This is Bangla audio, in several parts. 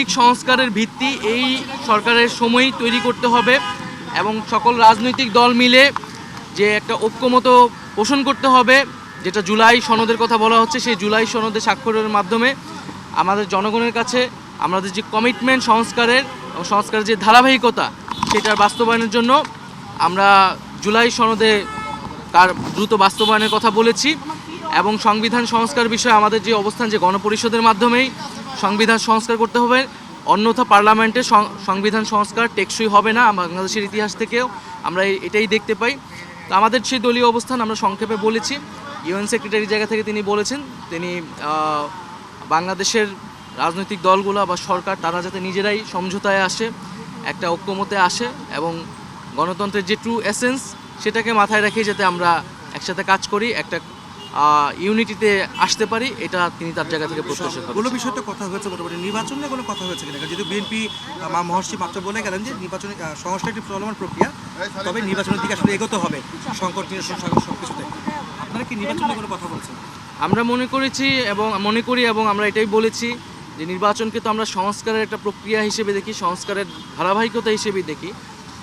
সংস্কারের ভিত্তি এই সরকারের সময়ই তৈরি করতে হবে এবং সকল রাজনৈতিক দল মিলে যে একটা ঐক্যমত পোষণ করতে হবে, যেটা জুলাই সনদের কথা বলা হচ্ছে, সেই জুলাই সনদে স্বাক্ষরের মাধ্যমে আমাদের জনগণের কাছে আমাদের যে কমিটমেন্ট সংস্কারের এবং সংস্কারের যে ধারাবাহিকতা সেটার বাস্তবায়নের জন্য আমরা জুলাই সনদে তার দ্রুত বাস্তবায়নের কথা বলেছি এবং সংবিধান সংস্কার বিষয়ে আমাদের যে অবস্থান, যে গণপরিষদের মাধ্যমেই সংবিধান সংস্কার করতে হবে, অন্যথা পার্লামেন্টে সংবিধান সংস্কার টেকসই হবে না। বাংলাদেশের ইতিহাস থেকেও আমরা এটাই দেখতে পাই। তো আমাদের সেই দলীয় অবস্থান আমরা সংক্ষেপে বলেছি। ইউএন সেক্রেটারির জায়গা থেকে তিনি বলেছেন তিনি বাংলাদেশের রাজনৈতিক দলগুলো বা সরকার তারা যাতে নিজেরাই সমঝোতায় আসে, একটা ঐক্যমতে আসে এবং গণতন্ত্রের যে ট্রু এসেন্স সেটাকে মাথায় রেখে যাতে আমরা একসাথে কাজ করি, একটা ইউনিটিতে আসতে পারি, এটা তিনি তার জায়গা থেকে প্রত্যাশা করেন। কোনো বিষয়টা কথা হয়েছে মোটামুটি নির্বাচন নিয়ে কোনো কথা হয়েছে কিনা? যদি বিএনপি মহর্ষি মাত্র বলে গেলেন যে নির্বাচন সংস্কার একটি চলমান প্রক্রিয়া, তবে নির্বাচনের দিকে আসলে এগোতে হবে সংকট নিরসন সব কিছুতে। আপনারা কি নির্বাচন নিয়ে কোনো কথা বলছেন? আমরা মনে করি এবং আমরা এটাই বলেছি যে নির্বাচনকে তো আমরা সংস্কারের একটা প্রক্রিয়া হিসেবে দেখি, সংস্কারের ধারাবাহিকতা হিসেবেই দেখি।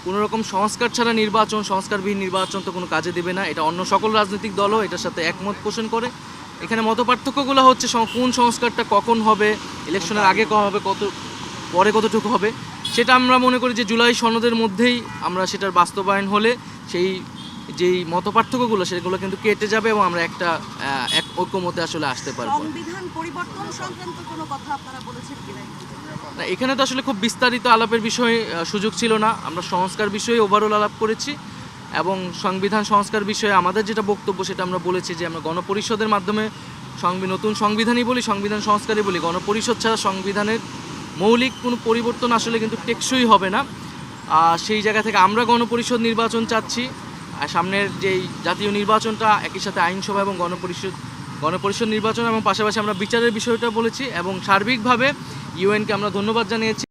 কোনো রকম সংস্কার ছাড়া নির্বাচন, সংস্কারবিহীন নির্বাচন তো কোনো কাজে দেবে না। এটা অন্য সকল রাজনৈতিক দলও এটার সাথে একমত পোষণ করে। এখানে মতপার্থক্যগুলো হচ্ছে কোন সংস্কারটা কখন হবে, ইলেকশনের আগে কখন হবে, পরে কতটুকু হবে, সেটা আমরা মনে করি যে জুলাই সনদের মধ্যেই আমরা সেটার বাস্তবায়ন হলে সেই যেই মতপার্থক্যগুলো সেগুলো কিন্তু কেটে যাবে এবং আমরা এক ঐক্যমতে আসলে আসতে পারবো। সংবিধান পরিবর্তন সংক্রান্ত কোনো কথা আপনারা বলেছেন কিনা? না, এখানে তো আসলে খুব বিস্তারিত আলাপের বিষয়ে সুযোগ ছিল না। আমরা সংস্কার বিষয়ে ওভারঅল আলাপ করেছি এবং সংবিধান সংস্কার বিষয়ে আমাদের যেটা বক্তব্য সেটা আমরা বলেছি যে আমরা গণপরিষদের মাধ্যমে নতুন সংবিধানই বলি, সংবিধান সংস্কারই বলি। গণপরিষদ ছাড়া সংবিধানের মৌলিক কোনো পরিবর্তন আসলে কিন্তু টেকসই হবে না। সেই জায়গা থেকে আমরা গণপরিষদ নির্বাচন চাচ্ছি, আর সামনের যেই জাতীয় নির্বাচনটা একই সাথে আইনসভা এবং গণপরিষদ নির্বাচন এবং পাশাপাশি আমরা বিচারের বিষয়টা বলেছি এবং সার্বিকভাবে ইউএনকে আমরা ধন্যবাদ জানিয়েছি।